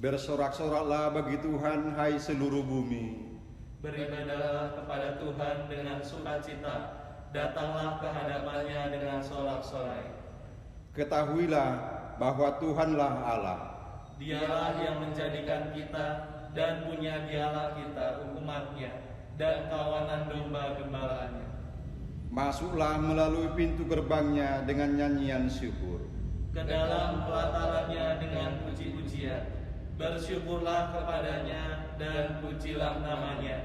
Bersorak-soraklah bagi Tuhan, hai seluruh bumi. Beribadahlah kepada Tuhan dengan sukacita, datanglah ke hadapannya dengan sorak-sorai. Ketahuilah bahwa Tuhanlah Allah. Dialah yang menjadikan kita dan punya dialah kita umatnya dan kawanan domba gembalaannya. Masuklah melalui pintu gerbangnya dengan nyanyian syukur. Ke dalam pelatarannya dengan puji-pujian. Bersyukurlah kepadanya dan pujilah namanya.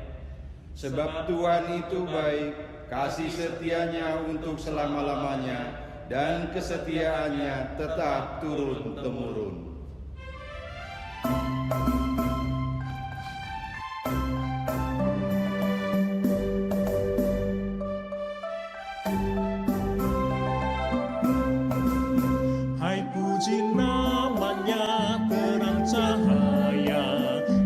Sebab Tuhan itu baik, kasih setianya untuk selama-lamanya, dan kesetiaannya tetap turun-temurun. Hai puji namanya terang cahaya,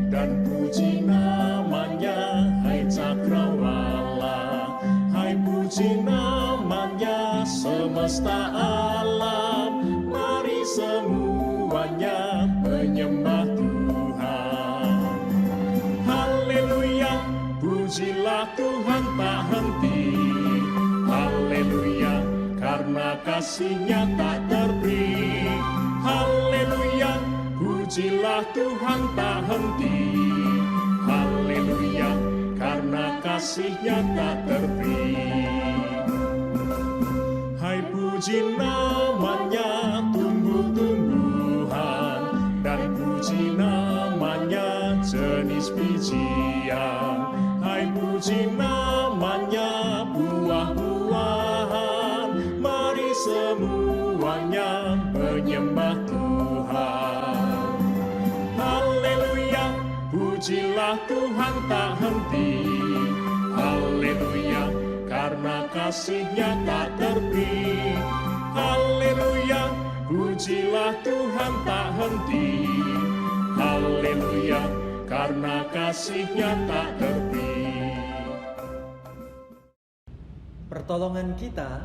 dan puji namanya hai cakrawala. Hai puji namanya semesta alam, mari semuanya menyembah Tuhan. Haleluya, pujilah Tuhan tak henti. Haleluya, karena kasih-Nya tak terberi. Haleluya, pujilah Tuhan tak henti. Haleluya, karena kasih-Nya tak terberi. Hai puji namanya tumbuh-tumbuhan, dan puji namanya jenis bijian. Hai puji namanya buah-buahan, mari semuanya menyembah Tuhan. Haleluya, pujilah Tuhan tak henti. Haleluya, karena kasih-Nya tak terberi. Haleluya, pujilah Tuhan tak henti. Haleluya, karena kasih-Nya tak terberi. Pertolongan kita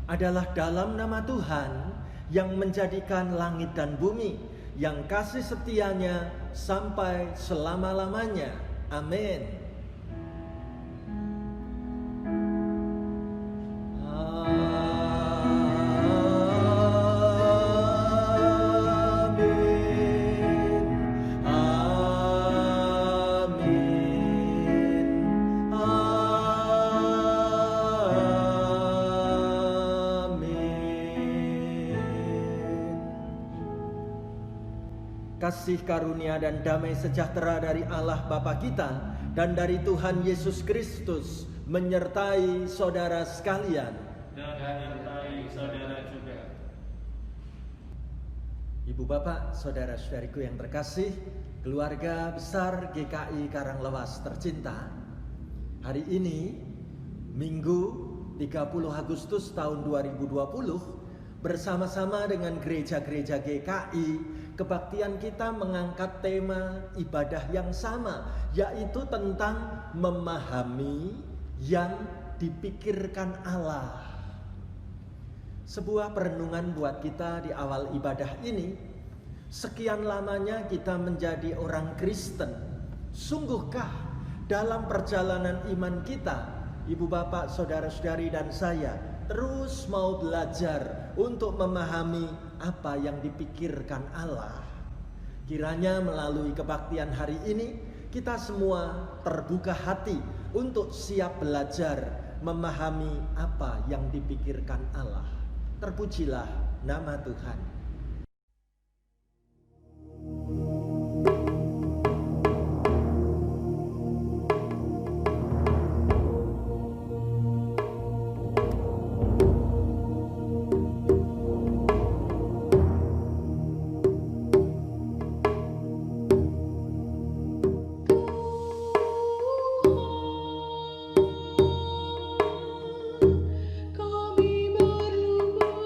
adalah dalam nama Tuhan yang menjadikan langit dan bumi, yang kasih setianya sampai selama-lamanya. Amin. Kasih karunia dan damai sejahtera dari Allah Bapa kita dan dari Tuhan Yesus Kristus menyertai saudara sekalian. Dan menyertai saudara juga. Ibu bapak, saudara-saudariku yang terkasih, keluarga besar GKI Karanglewas tercinta. Hari ini, Minggu 30 Agustus tahun 2020, bersama-sama dengan gereja-gereja GKI, kebaktian kita mengangkat tema ibadah yang sama, yaitu tentang memahami yang dipikirkan Allah. Sebuah perenungan buat kita di awal ibadah ini. Sekian lamanya kita menjadi orang Kristen. Sungguhkah dalam perjalanan iman kita, ibu bapak, saudara-saudari dan saya, terus mau belajar untuk memahami apa yang dipikirkan Allah? Kiranya melalui kebaktian hari ini, kita semua terbuka hati untuk siap belajar memahami apa yang dipikirkan Allah. Terpujilah nama Tuhan. Kami berlumur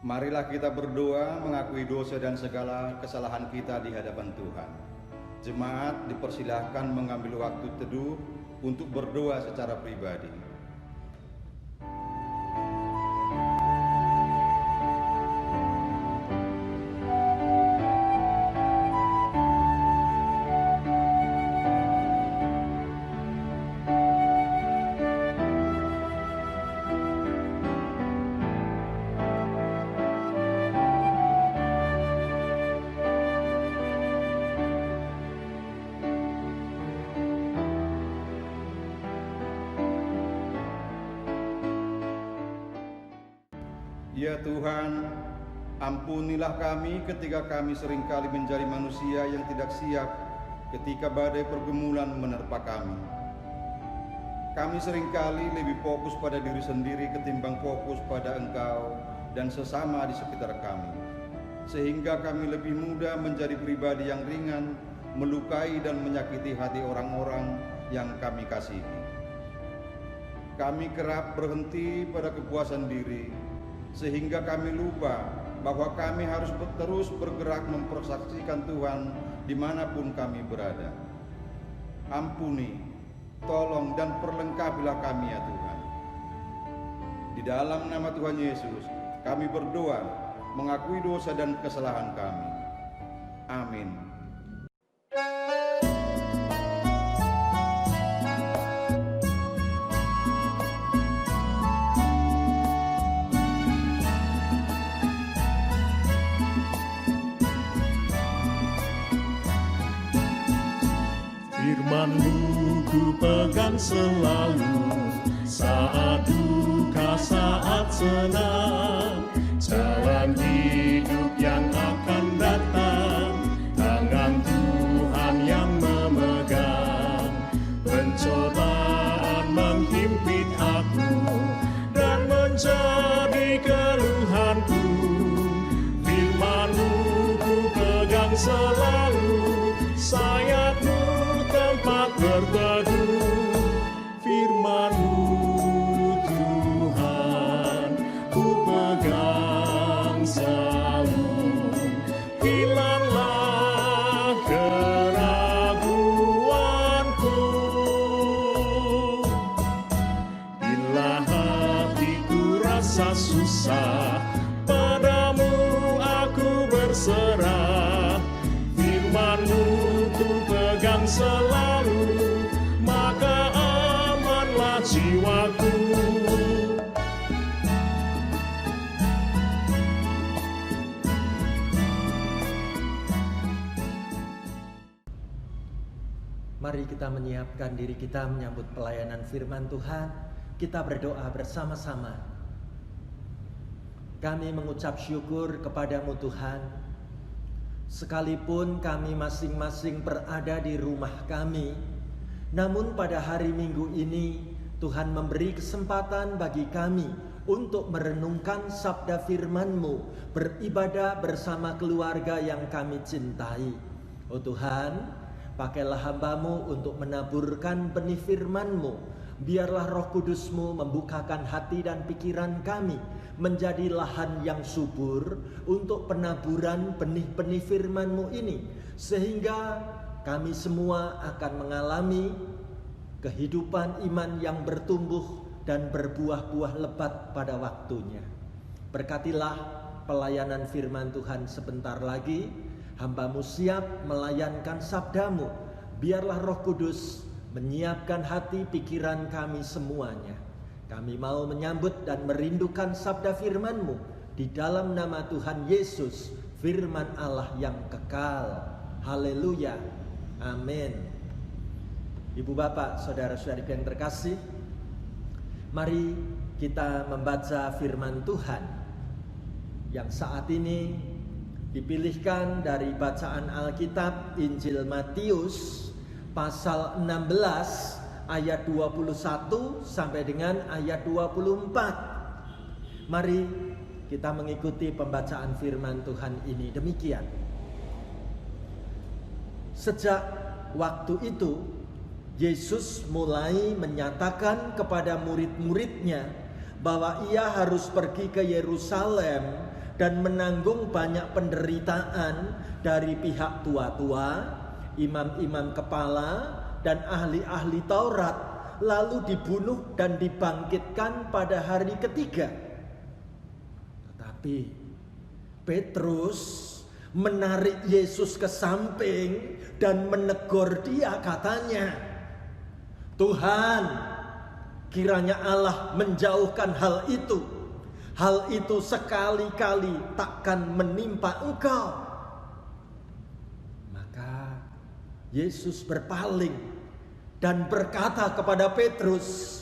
Marilah kita berdoa mengakui dosa dan segala kesalahan kita di hadapan Tuhan. Jemaat dipersilahkan mengambil waktu teduh untuk berdoa secara pribadi. Ya Tuhan, ampunilah kami ketika kami seringkali menjadi manusia yang tidak siap ketika badai pergumulan menerpa kami. Kami seringkali lebih fokus pada diri sendiri ketimbang fokus pada Engkau dan sesama di sekitar kami, sehingga kami lebih mudah menjadi pribadi yang ringan, melukai dan menyakiti hati orang-orang yang kami kasihi. Kami kerap berhenti pada kepuasan diri, sehingga kami lupa bahwa kami harus terus bergerak mempersaksikan Tuhan dimanapun kami berada. Ampuni, tolong dan perlengkapilah kami ya Tuhan. Di dalam nama Tuhan Yesus, kami berdoa, mengakui dosa dan kesalahan kami. Amin. Firman-Mu ku pegang selalu, saat duka, saat senang, jalan hidup yang akan datang, tangan Tuhan yang memegang. Pencobaan menghimpit aku dan menjadi keluhanku, Firman-Mu ku pegang selalu, sayap-Mu tempat berteduh. Firman-Mu Tuhan ku pegang selalu, hilanglah keraguanku. Bila hatiku rasa susah, padamu aku berserah. Firman-Mu ku pegang selalu, maka amanlah jiwaku. Mari kita menyiapkan diri kita menyambut pelayanan firman Tuhan. Kita berdoa bersama-sama. Kami mengucap syukur kepadamu Tuhan, sekalipun kami masing-masing berada di rumah kami, namun pada hari Minggu ini Tuhan memberi kesempatan bagi kami untuk merenungkan sabda firman-Mu, beribadah bersama keluarga yang kami cintai. Oh Tuhan, pakailah hamba-Mu untuk menaburkan benih firman-Mu. Biarlah Roh Kudus-Mu membukakan hati dan pikiran kami menjadi lahan yang subur untuk penaburan benih-benih firman-Mu ini, sehingga kami semua akan mengalami kehidupan iman yang bertumbuh dan berbuah-buah lebat pada waktunya. Berkatilah pelayanan firman Tuhan sebentar lagi. Hamba-Mu siap melayankan sabda-Mu. Biarlah Roh Kudus menyiapkan hati pikiran kami semuanya. Kami mau menyambut dan merindukan sabda firman-Mu di dalam nama Tuhan Yesus, firman Allah yang kekal. Haleluya. Amin. Ibu bapak, saudara-saudari yang terkasih, mari kita membaca firman Tuhan yang saat ini dipilihkan dari bacaan Alkitab Injil Matius pasal 16 ayat 21 sampai dengan ayat 24. Mari kita mengikuti pembacaan firman Tuhan ini. Demikian. Sejak waktu itu Yesus mulai menyatakan kepada murid-muridnya bahwa ia harus pergi ke Yerusalem dan menanggung banyak penderitaan dari pihak tua-tua, imam-imam kepala, dan ahli-ahli Taurat, lalu dibunuh dan dibangkitkan pada hari ketiga. Tetapi Petrus menarik Yesus ke samping dan menegur dia, katanya, "Tuhan, kiranya Allah menjauhkan hal itu. Hal itu sekali-kali takkan menimpa engkau." Maka Yesus berpaling dan berkata kepada Petrus,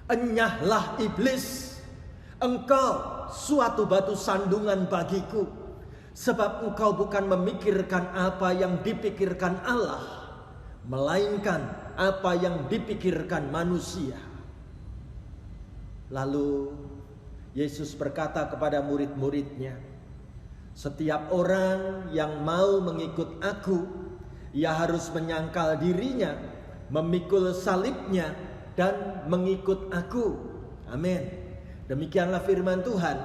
"Enyahlah iblis, engkau suatu batu sandungan bagiku, sebab engkau bukan memikirkan apa yang dipikirkan Allah, melainkan apa yang dipikirkan manusia." Lalu Yesus berkata kepada murid-muridnya, "Setiap orang yang mau mengikut aku, ia harus menyangkal dirinya, memikul salibnya, dan mengikut aku." Amin. Demikianlah firman Tuhan.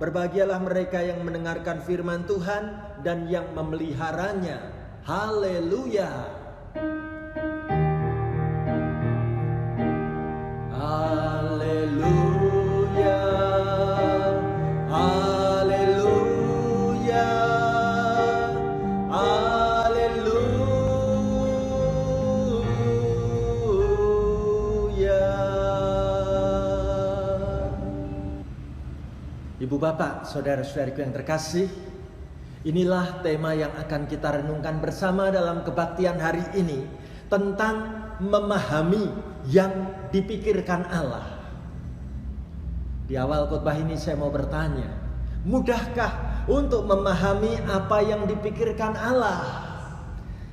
Berbahagialah mereka yang mendengarkan firman Tuhan dan yang memeliharanya. Haleluya. Haleluya. Haleluya. Haleluya. Ibu bapak, saudara-saudariku yang terkasih, inilah tema yang akan kita renungkan bersama dalam kebaktian hari ini, tentang memahami yang dipikirkan Allah. Di awal khotbah ini saya mau bertanya, mudahkah untuk memahami apa yang dipikirkan Allah?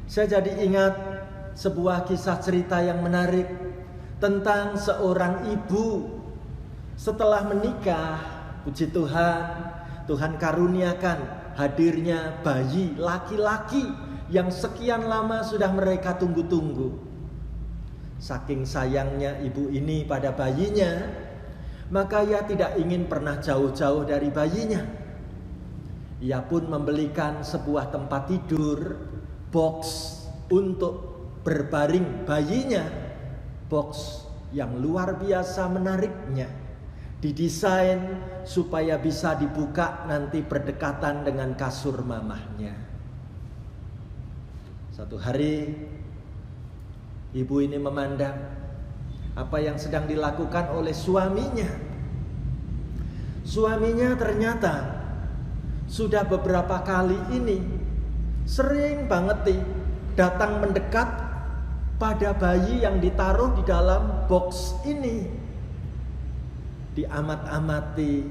Saya jadi ingat sebuah kisah cerita yang menarik tentang seorang ibu. Setelah menikah, puji Tuhan, Tuhan karuniakan hadirnya bayi laki-laki yang sekian lama sudah mereka tunggu-tunggu. Saking sayangnya ibu ini pada bayinya, maka ia tidak ingin pernah jauh-jauh dari bayinya. Ia pun membelikan sebuah tempat tidur, box untuk berbaring bayinya. Box yang luar biasa menariknya, didesain supaya bisa dibuka nanti berdekatan dengan kasur mamahnya. Satu hari ibu ini memandang apa yang sedang dilakukan oleh suaminya. Suaminya ternyata sudah beberapa kali ini sering banget datang mendekat pada bayi yang ditaruh di dalam box ini. Diamat-amati,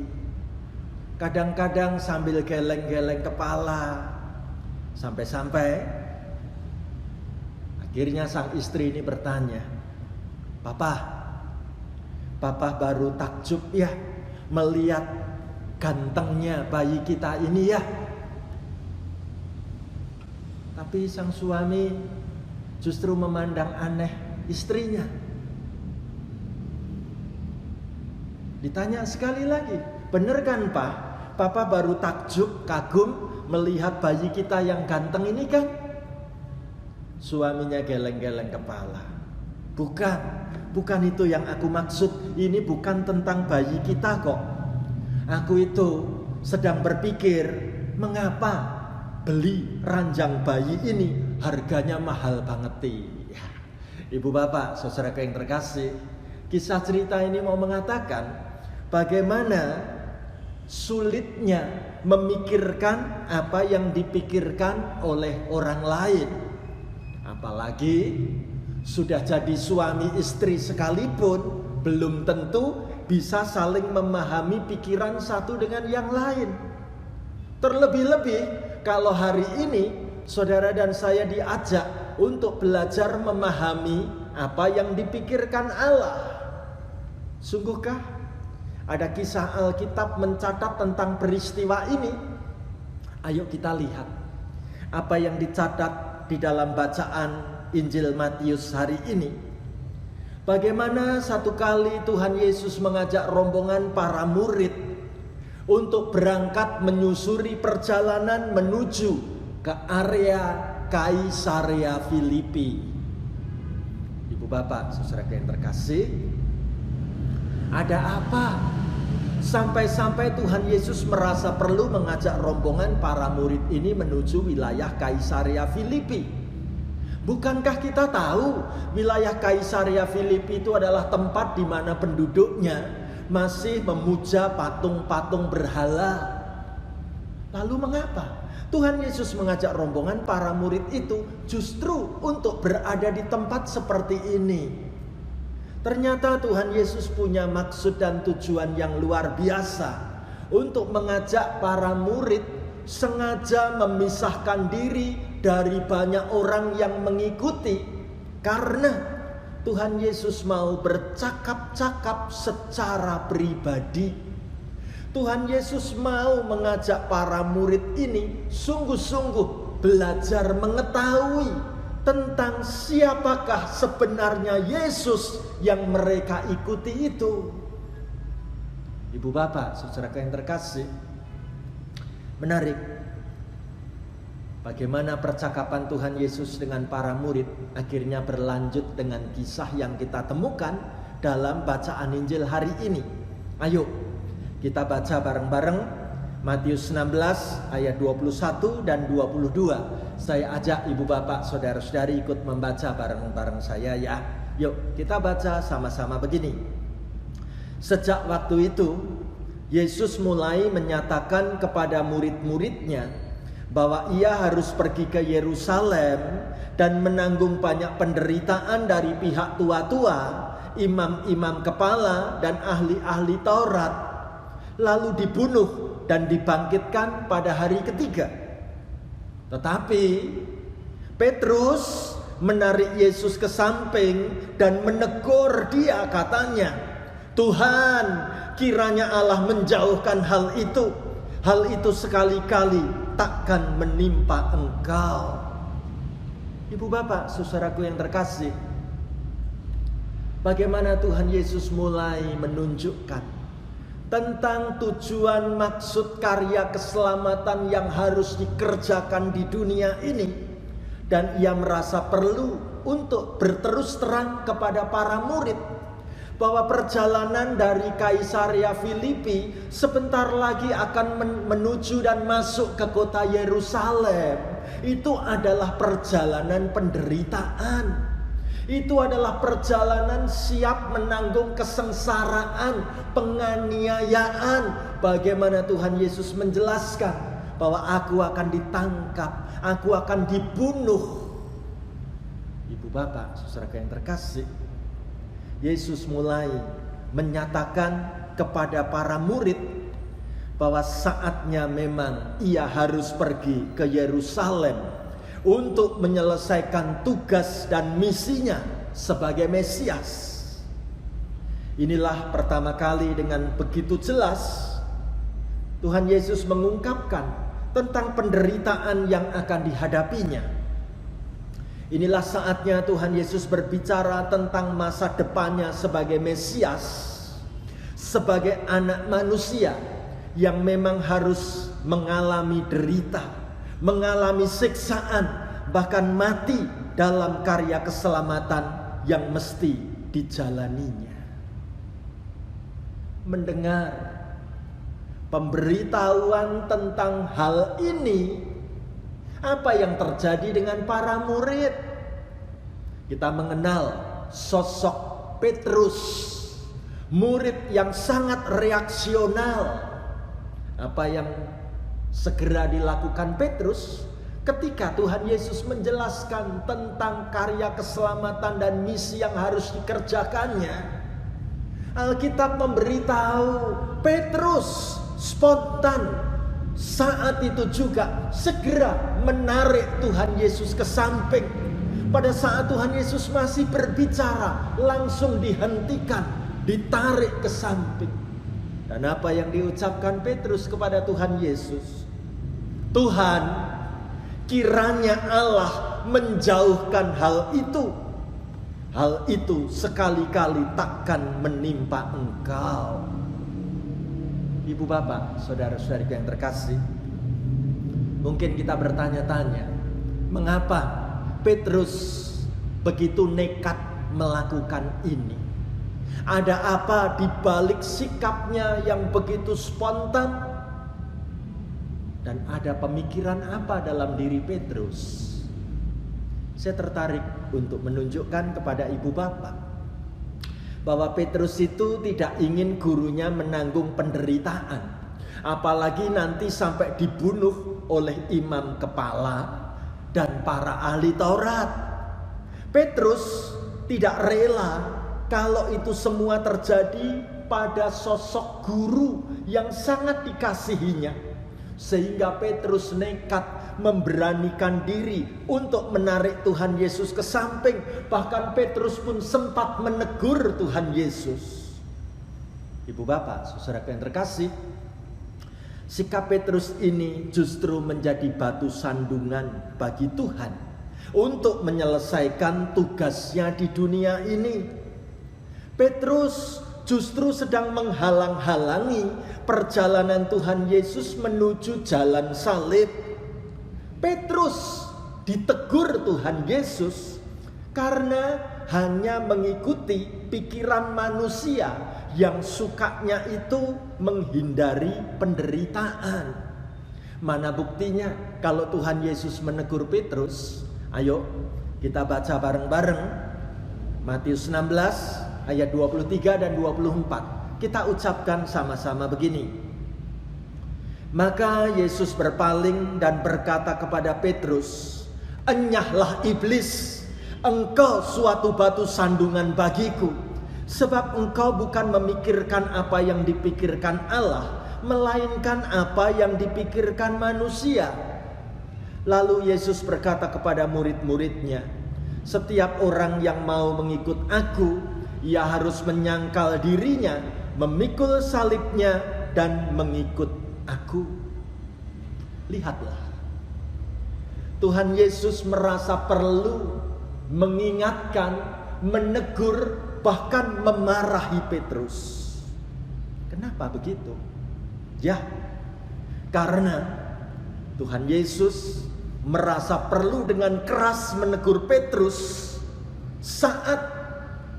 kadang-kadang sambil geleng-geleng kepala, sampai-sampai akhirnya sang istri ini bertanya, Papa baru takjub ya melihat gantengnya bayi kita ini ya." Tapi sang suami justru memandang aneh istrinya. Ditanya sekali lagi, "Bener kan Pak? Papa baru takjub, kagum melihat bayi kita yang ganteng ini kan?" Suaminya geleng-geleng kepala. Bukan itu yang aku maksud. Ini bukan tentang bayi kita kok. Aku itu sedang berpikir, mengapa beli ranjang bayi ini harganya mahal banget. Ya. Ibu bapak, saudara yang terkasih, kisah cerita ini mau mengatakan bagaimana sulitnya memikirkan apa yang dipikirkan oleh orang lain. Apalagi sudah jadi suami istri sekalipun, belum tentu bisa saling memahami pikiran satu dengan yang lain. Terlebih-lebih kalau hari ini saudara dan saya diajak untuk belajar memahami apa yang dipikirkan Allah. Sungguhkah ada kisah Alkitab mencatat tentang peristiwa ini? Ayo kita lihat apa yang dicatat di dalam bacaan Injil Matius hari ini. Bagaimana satu kali Tuhan Yesus mengajak rombongan para murid untuk berangkat menyusuri perjalanan menuju ke area Kaisarea Filipi. Ibu bapak, saudara yang terkasih, ada apa? Sampai-sampai Tuhan Yesus merasa perlu mengajak rombongan para murid ini menuju wilayah Kaisarea Filipi. Bukankah kita tahu wilayah Kaisarea Filipi itu adalah tempat di mana penduduknya masih memuja patung-patung berhala? Lalu mengapa Tuhan Yesus mengajak rombongan para murid itu justru untuk berada di tempat seperti ini? Ternyata Tuhan Yesus punya maksud dan tujuan yang luar biasa untuk mengajak para murid sengaja memisahkan diri dari banyak orang yang mengikuti, karena Tuhan Yesus mau bercakap-cakap secara pribadi. Tuhan Yesus mau mengajak para murid ini sungguh-sungguh belajar mengetahui tentang siapakah sebenarnya Yesus yang mereka ikuti itu. Ibu bapak, saudara yang terkasih, menarik bagaimana percakapan Tuhan Yesus dengan para murid akhirnya berlanjut dengan kisah yang kita temukan dalam bacaan Injil hari ini. Ayo kita baca bareng-bareng Matius 16 ayat 21 dan 22. Saya ajak ibu bapak, saudara-saudari ikut membaca bareng-bareng saya ya. Yuk kita baca sama-sama begini. Sejak waktu itu Yesus mulai menyatakan kepada murid-muridnya bahwa ia harus pergi ke Yerusalem dan menanggung banyak penderitaan dari pihak tua-tua, imam-imam kepala dan ahli-ahli Taurat, lalu dibunuh dan dibangkitkan pada hari ketiga. Tetapi Petrus menarik Yesus ke samping dan menegur dia, katanya, "Tuhan, kiranya Allah menjauhkan hal itu sekali-kali takkan menimpa engkau." Ibu bapak, saudaraku yang terkasih, bagaimana Tuhan Yesus mulai menunjukkan tentang tujuan maksud karya keselamatan yang harus dikerjakan di dunia ini, dan ia merasa perlu untuk berterus terang kepada para murid bahwa perjalanan dari Kaisarea Filipi sebentar lagi akan menuju dan masuk ke kota Yerusalem. Itu adalah perjalanan penderitaan. Itu adalah perjalanan siap menanggung kesengsaraan, penganiayaan. Bagaimana Tuhan Yesus menjelaskan bahwa aku akan ditangkap, aku akan dibunuh. Ibu bapak, saudara yang terkasih, Yesus mulai menyatakan kepada para murid bahwa saatnya memang ia harus pergi ke Yerusalem untuk menyelesaikan tugas dan misinya sebagai Mesias. Inilah pertama kali dengan begitu jelas Tuhan Yesus mengungkapkan tentang penderitaan yang akan dihadapinya. Inilah saatnya Tuhan Yesus berbicara tentang masa depannya sebagai Mesias, sebagai anak manusia yang memang harus mengalami derita, mengalami siksaan, bahkan mati dalam karya keselamatan yang mesti dijalaninya. Mendengar pemberitahuan tentang hal ini, apa yang terjadi dengan para murid? Kita mengenal sosok Petrus, murid yang sangat reaksional. Apa yang segera dilakukan Petrus ketika Tuhan Yesus menjelaskan tentang karya keselamatan dan misi yang harus dikerjakannya? Alkitab memberitahu Petrus spontan saat itu juga segera menarik Tuhan Yesus ke samping. Pada saat Tuhan Yesus masih berbicara, langsung dihentikan, ditarik ke samping. Dan apa yang diucapkan Petrus kepada Tuhan Yesus? "Tuhan, kiranya Allah menjauhkan hal itu." hal itu sekali-kali takkan menimpa engkau. Ibu bapak, saudara-saudariku yang terkasih, mungkin kita bertanya-tanya, mengapa Petrus begitu nekat melakukan ini? Ada apa di balik sikapnya yang begitu spontan? Dan ada pemikiran apa dalam diri Petrus? Saya tertarik untuk menunjukkan kepada ibu bapak bahwa Petrus itu tidak ingin gurunya menanggung penderitaan, apalagi nanti sampai dibunuh oleh imam kepala dan para ahli Taurat. Petrus tidak rela kalau itu semua terjadi pada sosok guru yang sangat dikasihinya, sehingga Petrus nekat memberanikan diri untuk menarik Tuhan Yesus ke samping. Bahkan Petrus pun sempat menegur Tuhan Yesus. Ibu bapak, saudara yang terkasih, sikap Petrus ini justru menjadi batu sandungan bagi Tuhan untuk menyelesaikan tugasnya di dunia ini. Petrus justru sedang menghalang-halangi perjalanan Tuhan Yesus menuju jalan salib. Petrus ditegur Tuhan Yesus karena hanya mengikuti pikiran manusia yang sukanya itu menghindari penderitaan. Mana buktinya kalau Tuhan Yesus menegur Petrus? Ayo kita baca bareng-bareng Matius 16 ayat 23 dan 24. Kita ucapkan sama-sama begini. Maka Yesus berpaling dan berkata kepada Petrus, "Enyahlah iblis, engkau suatu batu sandungan bagiku, sebab engkau bukan memikirkan apa yang dipikirkan Allah, melainkan apa yang dipikirkan manusia." Lalu Yesus berkata kepada murid-muridnya, "Setiap orang yang mau mengikut aku, ia harus menyangkal dirinya, memikul salibnya dan mengikut aku." Lihatlah, Tuhan Yesus merasa perlu mengingatkan, menegur, bahkan memarahi Petrus. Kenapa begitu? Ya, karena Tuhan Yesus merasa perlu dengan keras menegur Petrus saat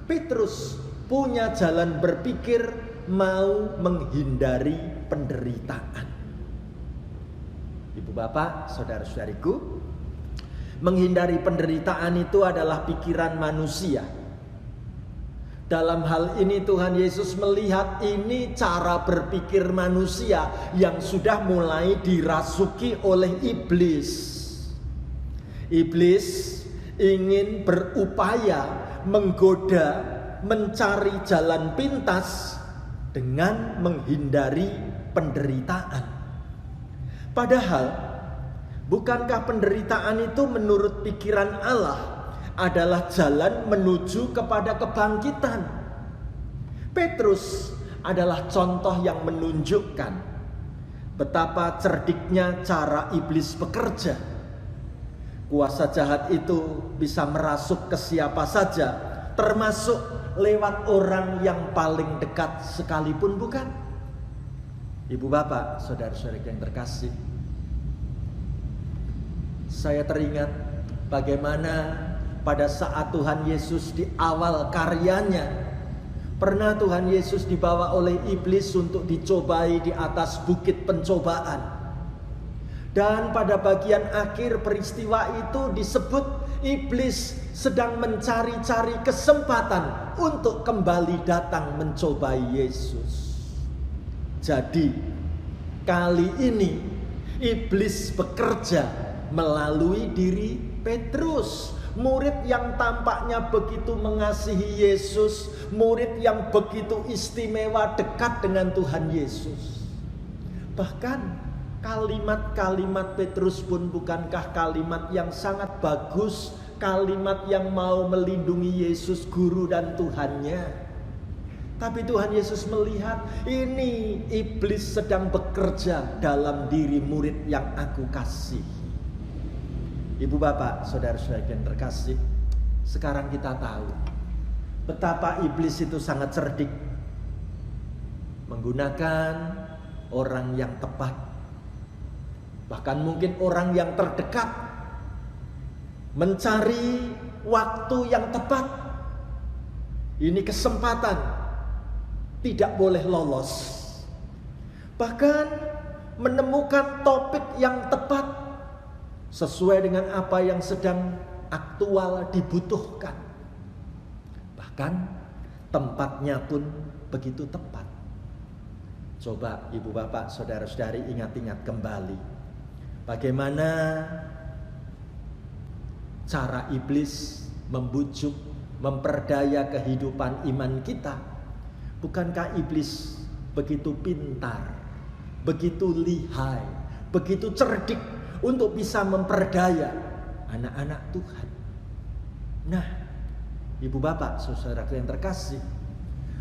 Petrus punya jalan berpikir mau menghindari penderitaan. Ibu bapak, saudara-saudariku, menghindari penderitaan itu adalah pikiran manusia. Dalam hal ini Tuhan Yesus melihat ini cara berpikir manusia yang sudah mulai dirasuki oleh iblis. Iblis ingin berupaya menggoda, mencari jalan pintas dengan menghindari penderitaan. Padahal, bukankah penderitaan itu menurut pikiran Allah adalah jalan menuju kepada kebangkitan? Petrus adalah contoh yang menunjukkan betapa cerdiknya cara iblis bekerja. Kuasa jahat itu bisa merasuk ke siapa saja, termasuk lewat orang yang paling dekat sekalipun, bukan? Ibu bapak, saudara-saudara yang terkasih, saya teringat bagaimana pada saat Tuhan Yesus di awal karyanya, pernah Tuhan Yesus dibawa oleh iblis untuk dicobai di atas bukit pencobaan. Dan pada bagian akhir peristiwa itu disebut iblis sedang mencari-cari kesempatan untuk kembali datang mencobai Yesus. Jadi kali ini iblis bekerja melalui diri Petrus, murid yang tampaknya begitu mengasihi Yesus, murid yang begitu istimewa dekat dengan Tuhan Yesus. Bahkan kalimat-kalimat Petrus pun bukankah kalimat yang sangat bagus, kalimat yang mau melindungi Yesus guru dan Tuhannya. Tapi Tuhan Yesus melihat ini iblis sedang bekerja dalam diri murid yang aku kasih. Ibu bapak, saudara-saudara yang terkasih, sekarang kita tahu betapa iblis itu sangat cerdik, menggunakan orang yang tepat, bahkan mungkin orang yang terdekat, mencari waktu yang tepat. Ini kesempatan, tidak boleh lolos. Bahkan menemukan topik yang tepat sesuai dengan apa yang sedang aktual dibutuhkan. Bahkan tempatnya pun begitu tepat. Coba ibu bapak, saudara-saudari ingat-ingat kembali bagaimana cara iblis membujuk, memperdaya kehidupan iman kita. Bukankah iblis begitu pintar, begitu lihai, begitu cerdik untuk bisa memperdaya anak-anak Tuhan? Nah, ibu bapak, saudaraku yang terkasih,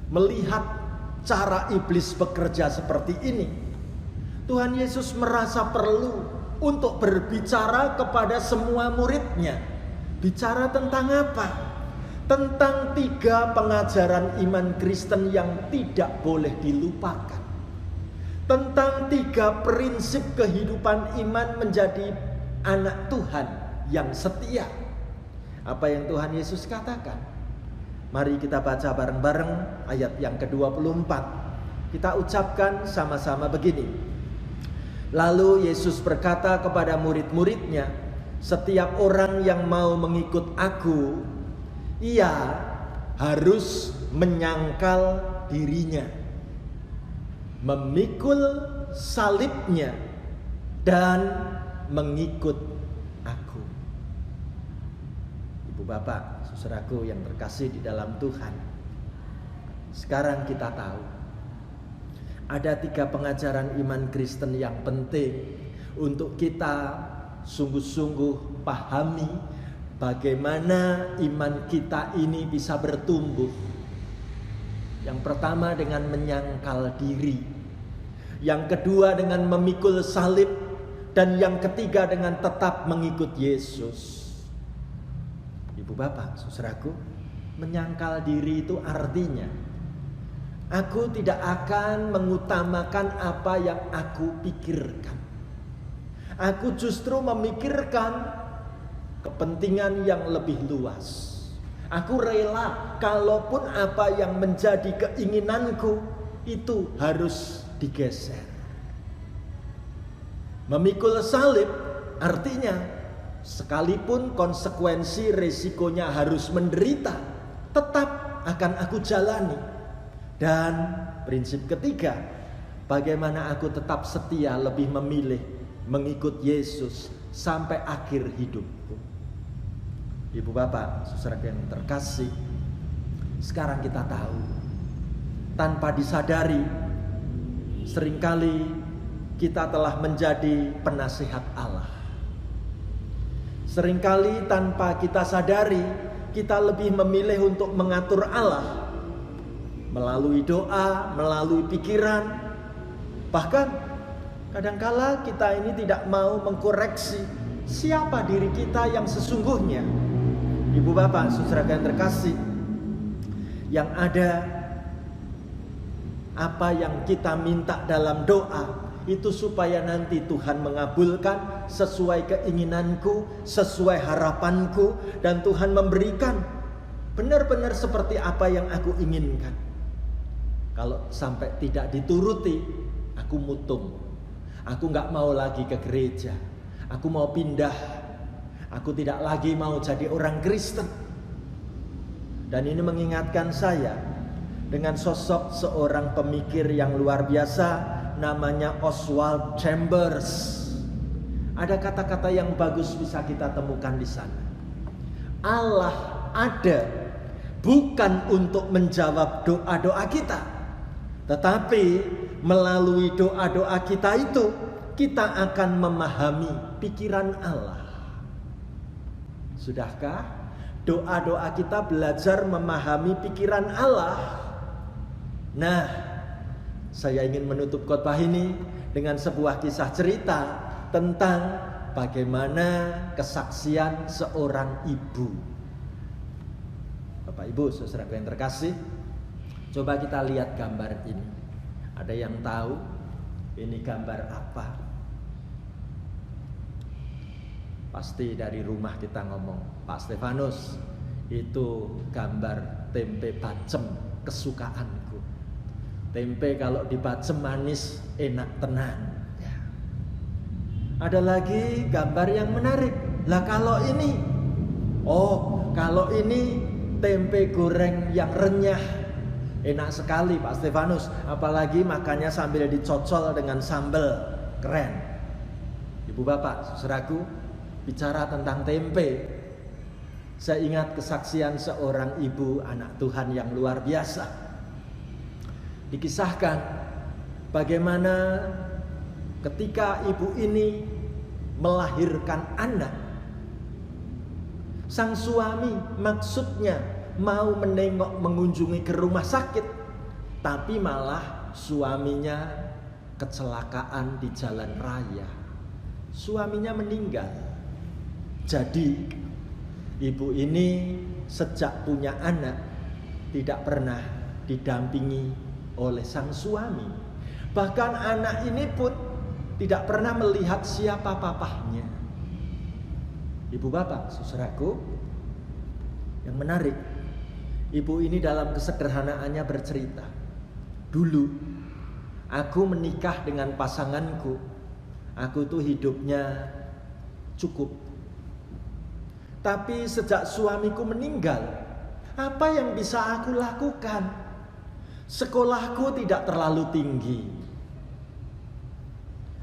melihat cara iblis bekerja seperti ini, Tuhan Yesus merasa perlu untuk berbicara kepada semua muridnya. Bicara tentang apa? Tentang 3 pengajaran iman Kristen yang tidak boleh dilupakan. Tentang 3 prinsip kehidupan iman menjadi anak Tuhan yang setia. Apa yang Tuhan Yesus katakan? Mari kita baca bareng-bareng ayat yang ke-24. Kita ucapkan sama-sama begini. Lalu Yesus berkata kepada murid-muridnya, setiap orang yang mau mengikut aku, ia harus menyangkal dirinya, memikul salibnya, dan mengikut aku. Ibu bapak, saudaraku yang terkasih di dalam Tuhan, sekarang kita tahu ada 3 pengajaran iman Kristen yang penting untuk kita sungguh-sungguh pahami bagaimana iman kita ini bisa bertumbuh. Yang pertama dengan menyangkal diri, yang kedua dengan memikul salib, dan yang ketiga dengan tetap mengikut Yesus. Ibu bapak, saudaraku, menyangkal diri itu artinya aku tidak akan mengutamakan apa yang aku pikirkan. Aku justru memikirkan kepentingan yang lebih luas. Aku rela kalaupun apa yang menjadi keinginanku itu harus digeser. Memikul salib artinya sekalipun konsekuensi resikonya harus menderita, tetap akan aku jalani. Dan prinsip ketiga, bagaimana aku tetap setia, lebih memilih mengikut Yesus sampai akhir hidupku. Ibu bapak, saudara yang terkasih, sekarang kita tahu, tanpa disadari, seringkali kita telah menjadi penasihat Allah. Seringkali tanpa kita sadari, kita lebih memilih untuk mengatur Allah melalui doa, melalui pikiran. Bahkan kadangkala kita ini tidak mau mengkoreksi siapa diri kita yang sesungguhnya. Ibu bapak, saudara yang terkasih, yang ada apa yang kita minta dalam doa itu supaya nanti Tuhan mengabulkan sesuai keinginanku, sesuai harapanku, dan Tuhan memberikan benar-benar seperti apa yang aku inginkan. Kalau sampai tidak dituruti, aku mutung. Aku gak mau lagi ke gereja. Aku mau pindah. Aku tidak lagi mau jadi orang Kristen. Dan ini mengingatkan saya dengan sosok seorang pemikir yang luar biasa, namanya Oswald Chambers. Ada kata-kata yang bagus bisa kita temukan di sana. Allah ada bukan untuk menjawab doa-doa kita, tetapi melalui doa-doa kita itu kita akan memahami pikiran Allah. Sudahkah doa-doa kita belajar memahami pikiran Allah? Nah, saya ingin menutup khotbah ini dengan sebuah kisah cerita tentang bagaimana kesaksian seorang ibu. Bapak Ibu, saudaraku yang terkasih, coba kita lihat gambar ini. Ada yang tahu ini gambar apa? Pasti dari rumah kita ngomong, Pak Stefanus, itu gambar tempe bacem kesukaanku. Tempe kalau dibacem manis, enak tenan. Ya. Ada lagi gambar yang menarik. Lah kalau ini, kalau ini tempe goreng yang renyah, enak sekali Pak Stefanus. Apalagi makannya sambil dicocol dengan sambal, keren. Ibu bapak, saudaraku, bicara tentang tempe, saya ingat kesaksian seorang ibu anak Tuhan yang luar biasa. Dikisahkan bagaimana ketika ibu ini melahirkan anak, sang suami maksudnya mau menengok mengunjungi ke rumah sakit, tapi malah suaminya kecelakaan di jalan raya. Suaminya meninggal. Jadi ibu ini sejak punya anak tidak pernah didampingi oleh sang suami. Bahkan anak ini pun tidak pernah melihat siapa papahnya. Ibu bapak, saudaraku, yang menarik, ibu ini dalam kesederhanaannya bercerita, dulu aku menikah dengan pasanganku, aku tuh hidupnya cukup. Tapi sejak suamiku meninggal, apa yang bisa aku lakukan? Sekolahku tidak terlalu tinggi.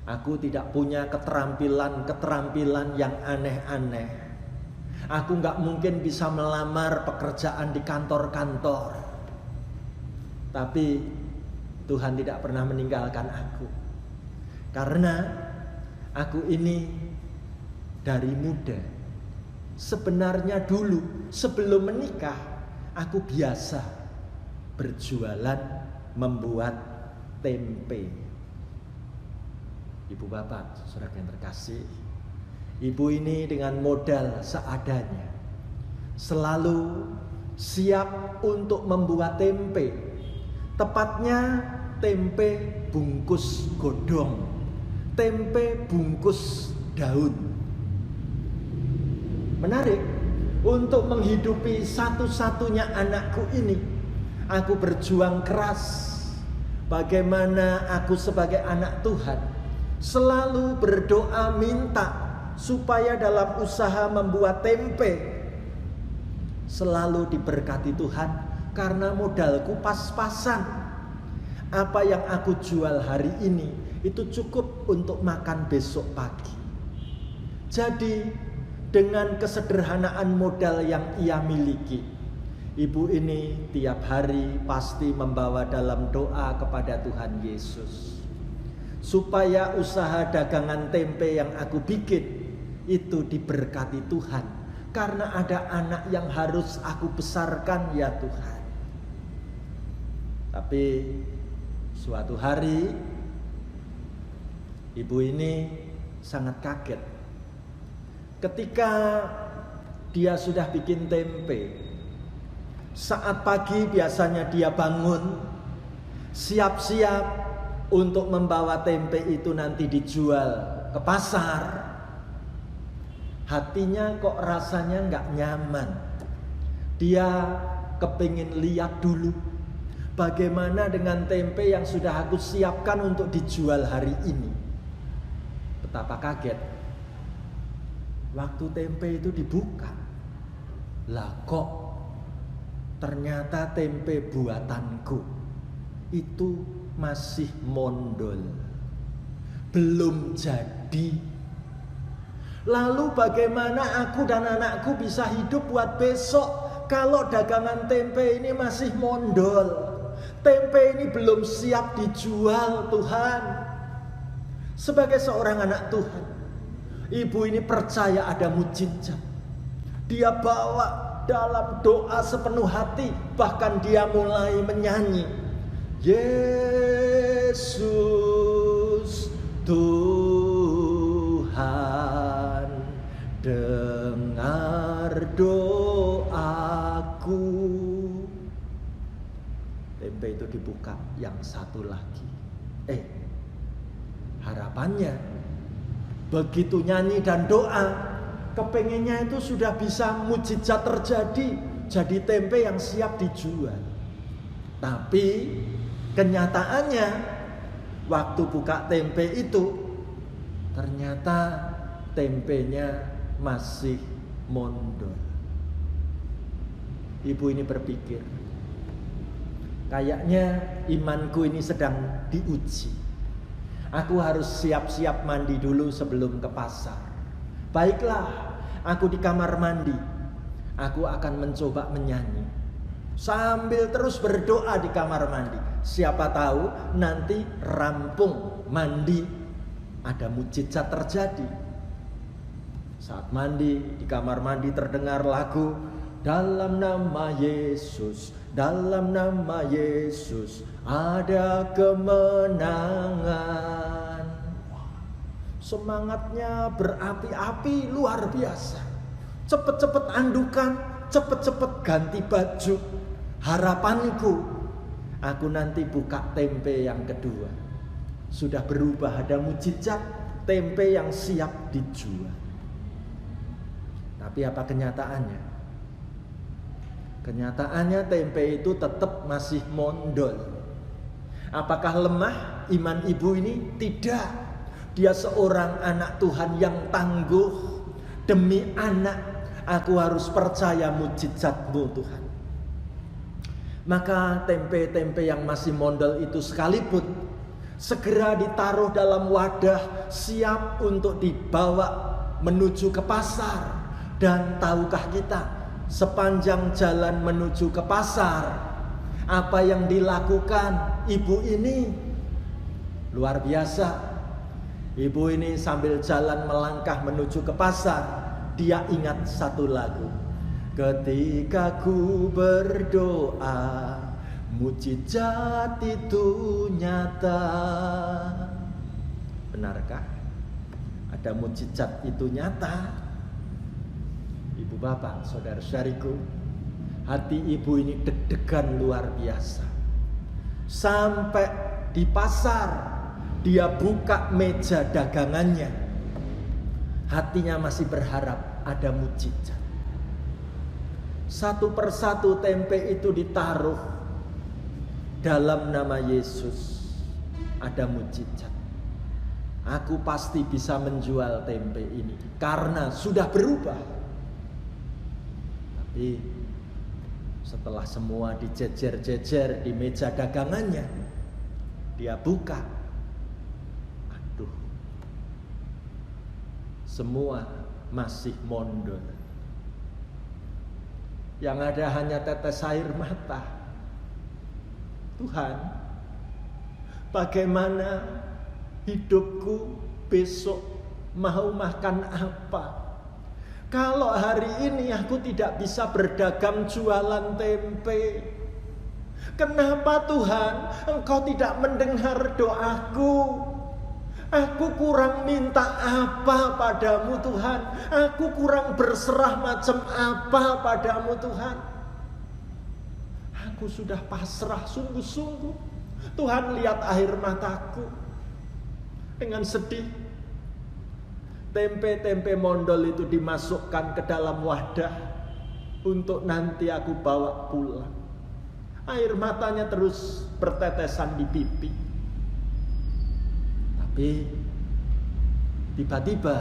Aku tidak punya keterampilan yang aneh-aneh. Aku gak mungkin bisa melamar pekerjaan di kantor-kantor. Tapi Tuhan tidak pernah meninggalkan aku. Karena aku ini dari muda. Sebenarnya dulu sebelum menikah, aku biasa berjualan membuat tempe. Ibu bapak, saudara yang terkasih, ibu ini dengan modal seadanya selalu siap untuk membuat tempe. Tepatnya tempe bungkus godong, tempe bungkus daun. Menarik, untuk menghidupi satu-satunya anakku ini, aku berjuang keras. Bagaimana aku sebagai anak Tuhan selalu berdoa minta supaya dalam usaha membuat tempe selalu diberkati Tuhan, karena modalku pas-pasan. Apa yang aku jual hari ini itu cukup untuk makan besok pagi. Jadi dengan kesederhanaan modal yang ia miliki, ibu ini tiap hari pasti membawa dalam doa kepada Tuhan Yesus, supaya usaha dagangan tempe yang aku bikin itu diberkati Tuhan. Karena ada anak yang harus aku besarkan ya Tuhan. Tapi suatu hari ibu ini sangat kaget ketika dia sudah bikin tempe. Saat pagi biasanya dia bangun, siap-siap untuk membawa tempe itu nanti dijual ke pasar. Hatinya kok rasanya gak nyaman. Dia kepingin lihat dulu bagaimana dengan tempe yang sudah aku siapkan untuk dijual hari ini. Betapa kaget waktu tempe itu dibuka. Lah kok ternyata tempe buatanku itu masih mondol, belum jadi. Lalu bagaimana aku dan anakku bisa hidup buat besok kalau dagangan tempe ini masih mondol? Tempe ini belum siap dijual, Tuhan. Sebagai seorang anak Tuhan, ibu ini percaya ada mujizat. Dia bawa dalam doa sepenuh hati, bahkan dia mulai menyanyi, Yesus Tuhan, dengar doaku. tempe itu dibuka yang satu lagi. Harapannya begitu nyanyi dan doa, kepengennya itu sudah bisa mujizat terjadi, jadi tempe yang siap dijual. Tapi kenyataannya waktu buka tempe itu ternyata tempenya masih mondol. Ibu ini berpikir, kayaknya imanku ini sedang diuji. Aku harus siap-siap mandi dulu sebelum ke pasar. Baiklah, aku di kamar mandi. Aku akan mencoba menyanyi sambil terus berdoa di kamar mandi. Siapa tahu nanti rampung mandi, ada mujizat terjadi. Saat mandi, di kamar mandi terdengar lagu, dalam nama Yesus, dalam nama Yesus ada kemenangan. Semangatnya berapi-api luar biasa. Cepet-cepet andukan, cepet-cepet ganti baju. Harapanku, aku nanti buka tempe yang kedua. Sudah berubah, ada mujizat, tempe yang siap dijual. Tapi apa kenyataannya? Kenyataannya tempe itu tetap masih mondol. Apakah lemah iman ibu ini? Tidak. Dia seorang anak Tuhan yang tangguh. Demi anak, aku harus percaya mujizat-Mu Tuhan. Maka tempe-tempe yang masih mondol itu sekalipun segera ditaruh dalam wadah, siap untuk dibawa menuju ke pasar. Dan tahukah kita, sepanjang jalan menuju ke pasar, apa yang dilakukan ibu ini? Luar biasa. Ibu ini sambil jalan melangkah menuju ke pasar, dia ingat satu lagu. Ketika ku berdoa, mujizat itu nyata. Benarkah ada mujizat itu nyata? Ibu bapak, saudara-saudariku, hati ibu ini deg-degan luar biasa. Sampai di pasar, dia buka meja dagangannya. Hatinya masih berharap ada mujizat. Satu persatu tempe itu ditaruh dalam nama Yesus. Ada mujizat. Aku pasti bisa menjual tempe ini karena sudah berubah. Tapi setelah semua dijejer-jejer di meja dagangannya, dia buka. Aduh, semua masih mondol. Yang ada hanya tetes air mata. Tuhan, bagaimana hidupku besok, mau makan apa? Kalau hari ini aku tidak bisa berdagang jualan tempe, kenapa Tuhan Engkau tidak mendengar doaku? Aku kurang minta apa padamu Tuhan? Aku kurang berserah macam apa padamu Tuhan? Aku sudah pasrah sungguh-sungguh. Tuhan lihat air mataku. Dengan sedih, tempe-tempe mondol itu dimasukkan ke dalam wadah untuk nanti aku bawa pulang. Air matanya terus bertetesan di pipi. Tapi tiba-tiba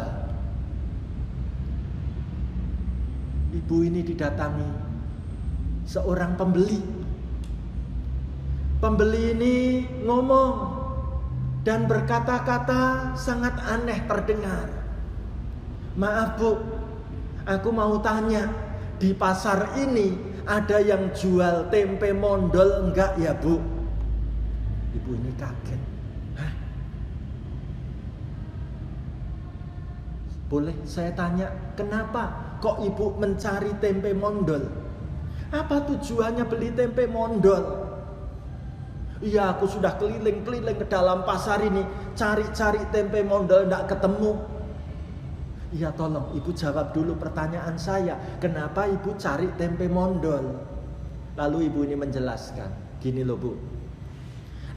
ibu ini didatangi seorang pembeli. Pembeli ini ngomong dan berkata-kata sangat aneh terdengar. Maaf Bu, aku mau tanya, di pasar ini ada yang jual tempe mondol enggak ya Bu? Ibu ini kaget. Hah? Boleh saya tanya, kenapa kok ibu mencari tempe mondol? Apa tujuannya beli tempe mondol? Iya, aku sudah keliling-keliling ke dalam pasar ini, cari-cari tempe mondol enggak ketemu. Iya, tolong ibu jawab dulu pertanyaan saya. Kenapa ibu cari tempe mondol? Lalu ibu ini menjelaskan, gini loh Bu,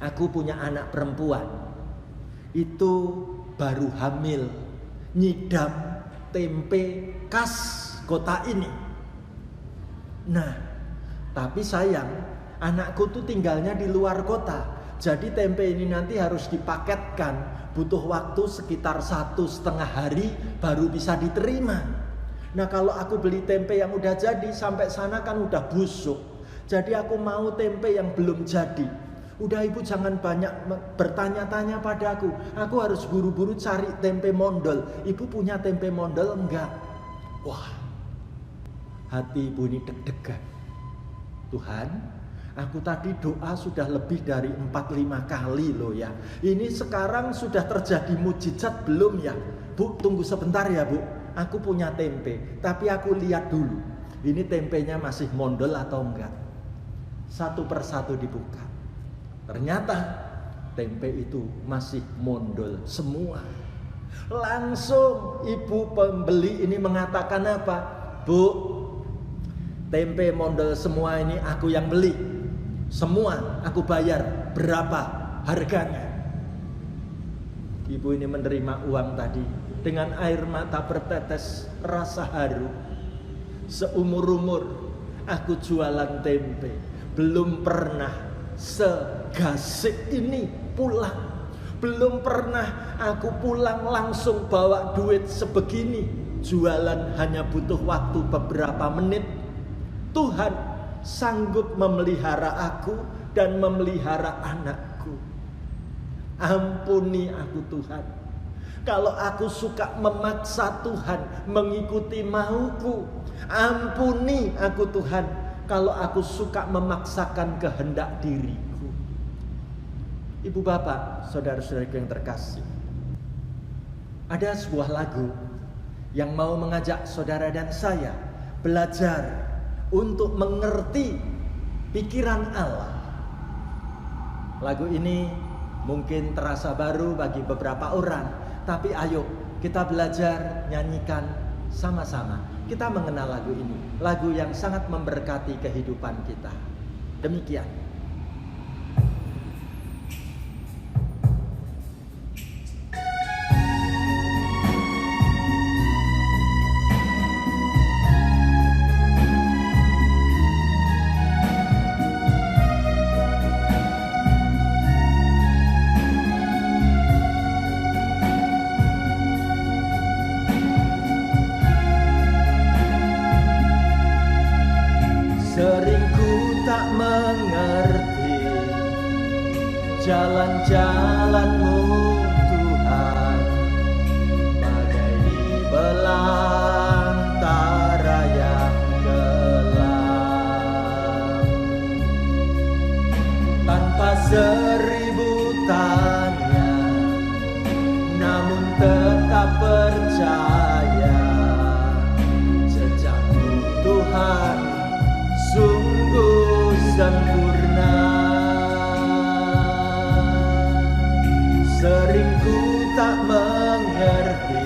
Aku punya anak perempuan, itu baru hamil, nyidam tempe khas kota ini. Nah, tapi sayang, anakku tuh tinggalnya di luar kota. Jadi tempe ini nanti harus dipaketkan, butuh waktu sekitar 1,5 hari baru bisa diterima. Nah, kalau aku beli tempe yang udah jadi, sampai sana kan udah busuk. Jadi aku mau tempe yang belum jadi. Udah ibu jangan banyak bertanya-tanya padaku. Aku harus buru-buru cari tempe mondol. Ibu punya tempe mondol enggak? Wah, hati ibu ini deg-degan. Tuhan, aku tadi doa sudah lebih dari 4-5 kali loh ya. Ini sekarang sudah terjadi mujizat belum ya? Bu, tunggu sebentar ya bu. Aku punya tempe, tapi aku lihat dulu. Ini tempenya masih mondol atau enggak? Satu persatu dibuka. Ternyata tempe itu masih mondol semua. Langsung ibu pembeli ini mengatakan apa? Bu, tempe mondol semua ini aku yang beli. Semua aku bayar. Berapa harganya? Ibu ini menerima uang tadi dengan air mata bertetes, rasa haru. Seumur-umur aku jualan tempe, belum pernah segasik ini pulang. Belum pernah aku pulang langsung bawa duit sebegini. Jualan hanya butuh waktu beberapa menit. Tuhan sanggup memelihara aku dan memelihara anakku. Ampuni aku Tuhan, kalau aku suka memaksa Tuhan mengikuti mauku. Ampuni aku Tuhan, kalau aku suka memaksakan kehendak diriku. Ibu bapak, saudara-saudaraku yang terkasih, ada sebuah lagu yang mau mengajak saudara dan saya belajar untuk mengerti pikiran Allah. Lagu ini mungkin terasa baru bagi beberapa orang, tapi ayo kita belajar nyanyikan sama-sama. Kita mengenal lagu ini, lagu yang sangat memberkati kehidupan kita. Demikian. Sering ku tak mengerti jalan-jalan-Mu Tuhan, bagai di belantara yang gelap. Tanpa seribu tanya, namun tetap percaya, jejak-Mu Tuhan sungguh sempurna. Sering ku tak mengerti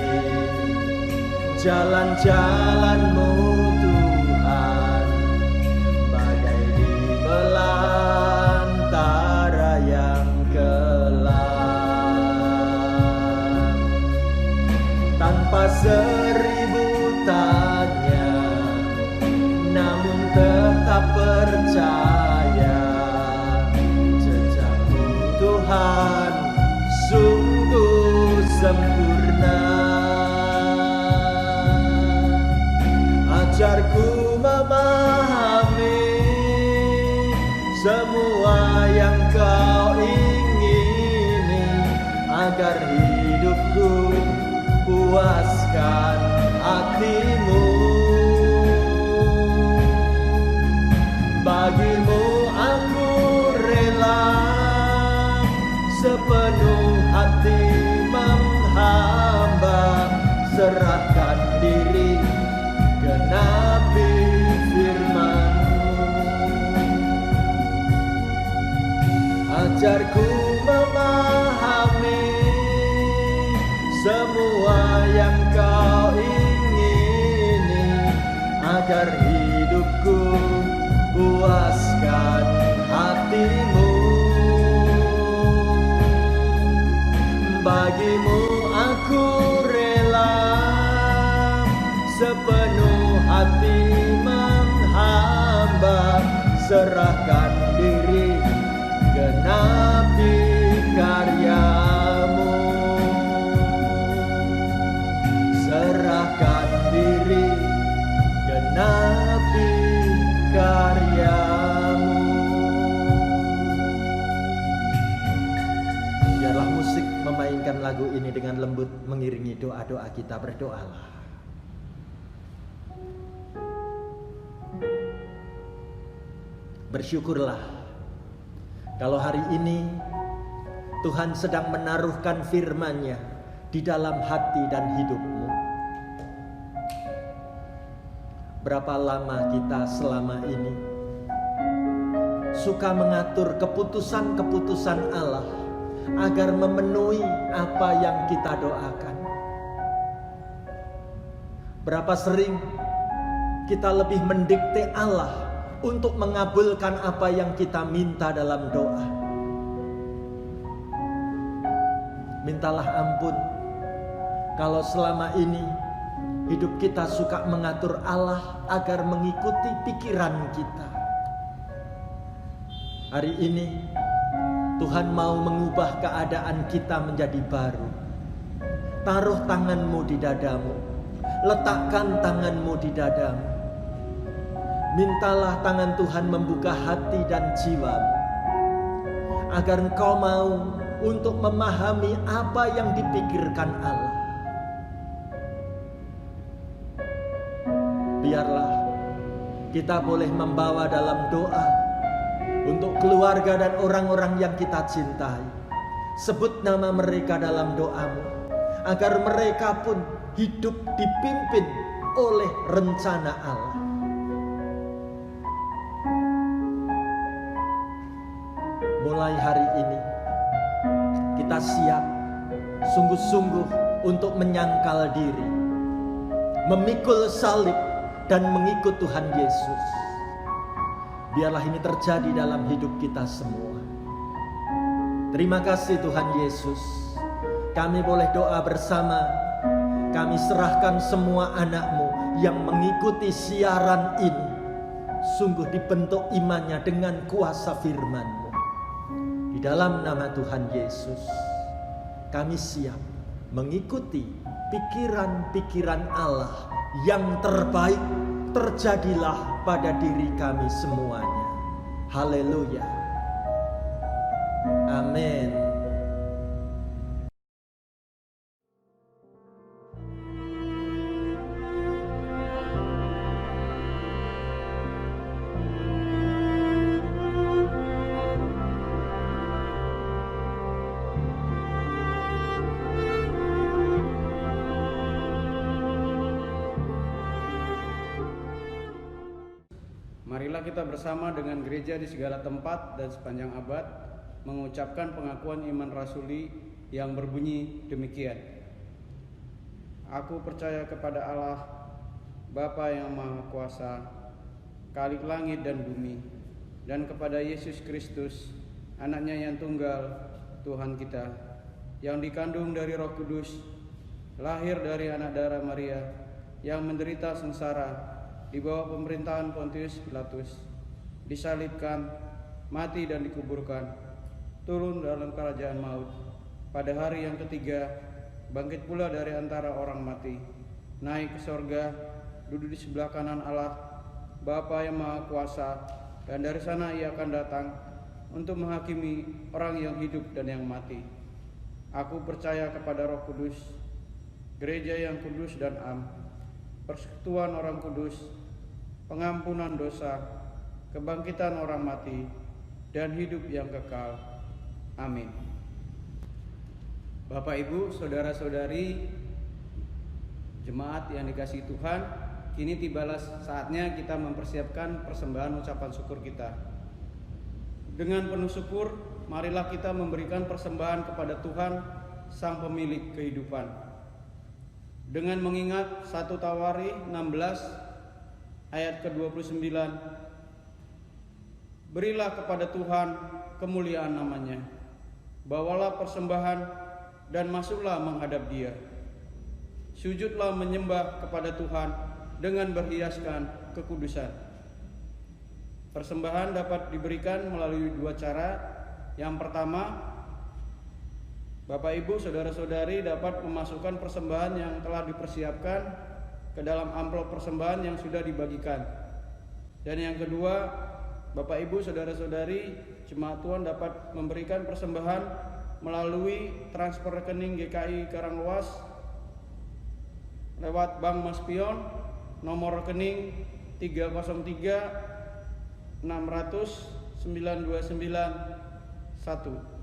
jalan-jalan-Mu Tuhan, bagai di belantara yang gelap. Tanpa seribu tanya, namun tetap percaya, jejak-Mu Tuhan sungguh sempurna. Ajarku memahami semua yang Kau ingini, agar hidupku puaskan hati-Mu. Bagi-Mu aku rela sepenuh hati menghamba, serahkan diri genapi firman-Mu. Ajarku memahami semua yang Kau ingini, agar hidupku puaskan hati-Mu. sepenuh hati menghamba, serahkan diri, genapi karyamu. Serahkan diri, genapi karyamu. Biarlah musik memainkan lagu ini dengan lembut mengiringi doa-doa kita. Berdoalah. Bersyukurlah kalau hari ini Tuhan sedang menaruhkan firman-Nya di dalam hati dan hidupmu. Berapa lama kita selama ini suka mengatur keputusan-keputusan Allah agar memenuhi apa yang kita doakan. Berapa sering kita lebih mendikte Allah untuk mengabulkan apa yang kita minta dalam doa. Mintalah ampun kalau selama ini hidup kita suka mengatur Allah agar mengikuti pikiran kita. Hari ini Tuhan mau mengubah keadaan kita menjadi baru. Taruh tanganmu di dadamu, letakkan tanganmu di dadamu. Mintalah tangan Tuhan membuka hati dan jiwamu, agar engkau mau untuk memahami apa yang dipikirkan Allah. Biarlah kita boleh membawa dalam doa untuk keluarga dan orang-orang yang kita cintai. Sebut nama mereka dalam doamu, agar mereka pun hidup dipimpin oleh rencana Allah. Mulai hari ini kita siap sungguh-sungguh untuk menyangkal diri, memikul salib dan mengikut Tuhan Yesus. Biarlah ini terjadi dalam hidup kita semua. Terima kasih Tuhan Yesus. Kami boleh doa bersama. Kami serahkan semua anak-Mu yang mengikuti siaran ini. Sungguh dibentuk imannya dengan kuasa firman-Mu. Di dalam nama Tuhan Yesus, kami siap mengikuti pikiran-pikiran Allah yang terbaik. Terjadilah pada diri kami semuanya. Haleluya. Amin. Marilah kita bersama dengan gereja di segala tempat dan sepanjang abad mengucapkan pengakuan iman rasuli yang berbunyi demikian. Aku percaya kepada Allah, Bapa yang Maha Kuasa, Khalik langit dan bumi, dan kepada Yesus Kristus, Anaknya yang tunggal, Tuhan kita, yang dikandung dari Roh Kudus, lahir dari anak darah Maria, yang menderita sengsara di bawah pemerintahan Pontius Pilatus, disalibkan, mati dan dikuburkan, turun dalam kerajaan maut, pada hari yang ketiga bangkit pula dari antara orang mati, naik ke sorga, duduk di sebelah kanan Allah, Bapa yang Maha Kuasa, dan dari sana Ia akan datang untuk menghakimi orang yang hidup dan yang mati. Aku percaya kepada Roh Kudus, gereja yang kudus dan am, persekutuan orang kudus, pengampunan dosa, kebangkitan orang mati, dan hidup yang kekal. Amin. Bapak, Ibu, saudara-saudari, jemaat yang dikasihi Tuhan, kini tibalah saatnya kita mempersiapkan persembahan ucapan syukur kita. Dengan penuh syukur, marilah kita memberikan persembahan kepada Tuhan, Sang Pemilik kehidupan. Dengan mengingat 1 Tawari 16 ayat ke-29, berilah kepada Tuhan kemuliaan namanya, bawalah persembahan dan masuklah menghadap Dia. Sujudlah menyembah kepada Tuhan dengan berhiaskan kekudusan. Persembahan dapat diberikan melalui dua cara. Yang pertama, Bapak Ibu, saudara-saudari dapat memasukkan persembahan yang telah dipersiapkan ke dalam amplop persembahan yang sudah dibagikan. Dan yang kedua, Bapak Ibu, saudara-saudari jemaat Tuhan dapat memberikan persembahan melalui transfer rekening GKI Karanglewas lewat Bank Maspion, nomor rekening 303 600 9291.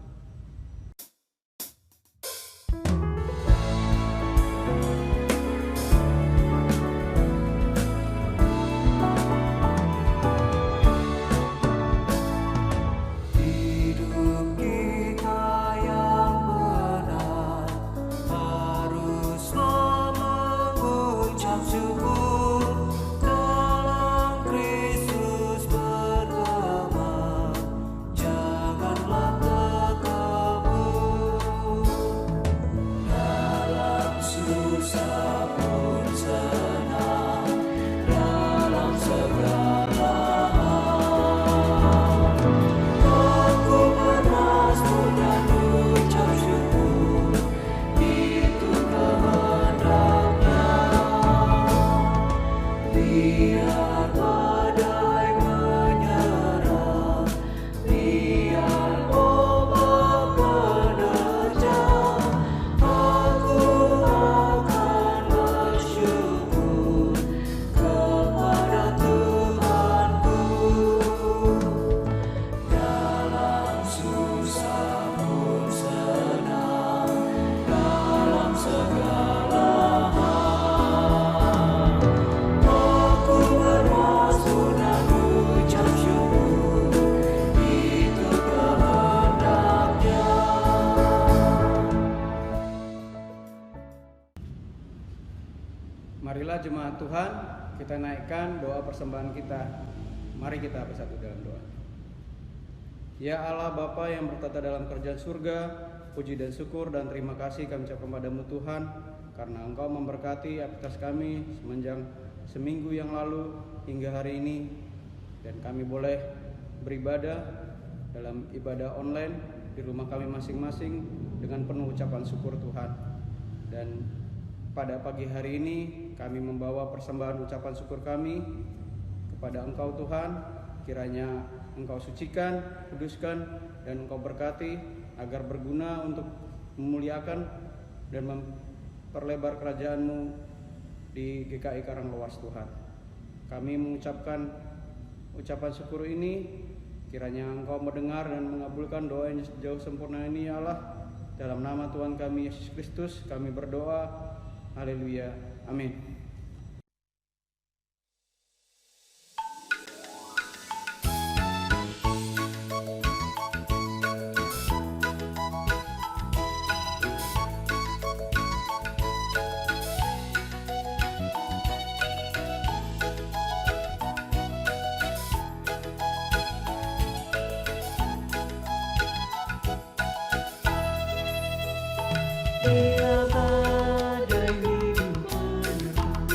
Marilah jemaat Tuhan, kita naikkan doa persembahan kita. Mari kita bersatu dalam doa. Ya Allah Bapa yang bertata dalam kerajaan surga, puji dan syukur dan terima kasih kami ucapkan padamu Tuhan, karena Engkau memberkati aktivitas kami semenjang seminggu yang lalu hingga hari ini, dan kami boleh beribadah dalam ibadah online di rumah kami masing-masing dengan penuh ucapan syukur Tuhan. Dan pada pagi hari ini kami membawa persembahan ucapan syukur kami kepada Engkau Tuhan. Kiranya Engkau sucikan, kuduskan, dan Engkau berkati agar berguna untuk memuliakan dan memperlebar kerajaan-Mu di GKI Karanglewas Tuhan. Kami mengucapkan ucapan syukur ini, kiranya Engkau mendengar dan mengabulkan doa yang jauh sempurna ini ya Allah. Dalam nama Tuhan kami Yesus Kristus kami berdoa. Haleluya. Amin. Bila badai hidup menerpa,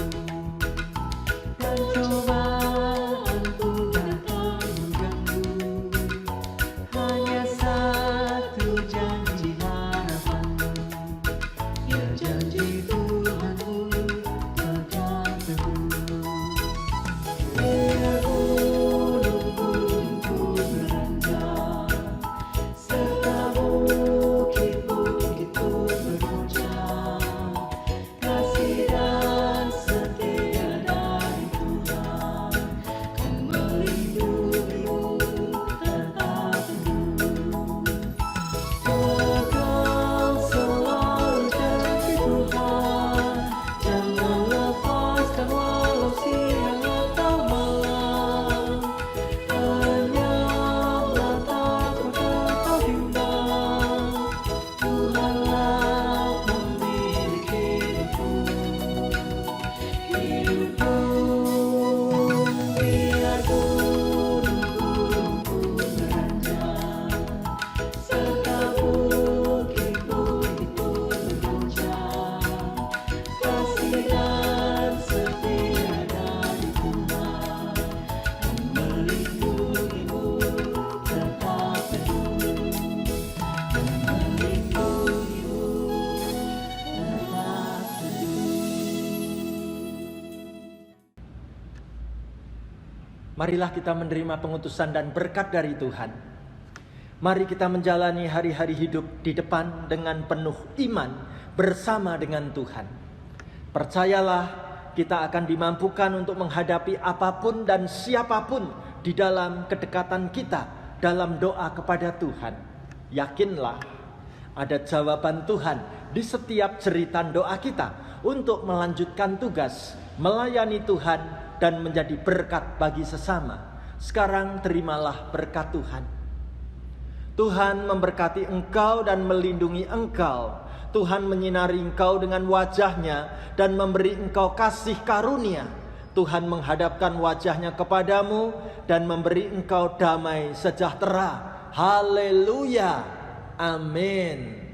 Marilah kita menerima pengutusan dan berkat dari Tuhan. Mari kita menjalani hari-hari hidup di depan dengan penuh iman bersama dengan Tuhan. Percayalah, kita akan dimampukan untuk menghadapi apapun dan siapapun di dalam kedekatan kita dalam doa kepada Tuhan. Yakinlah, ada jawaban Tuhan di setiap jeritan doa kita untuk melanjutkan tugas, melayani Tuhan, dan menjadi berkat bagi sesama. Sekarang terimalah berkat Tuhan. Tuhan memberkati engkau dan melindungi engkau. Tuhan menyinari engkau dengan wajah-Nya dan memberi engkau kasih karunia. Tuhan menghadapkan wajah-Nya kepadamu dan memberi engkau damai sejahtera. Haleluya. Amin.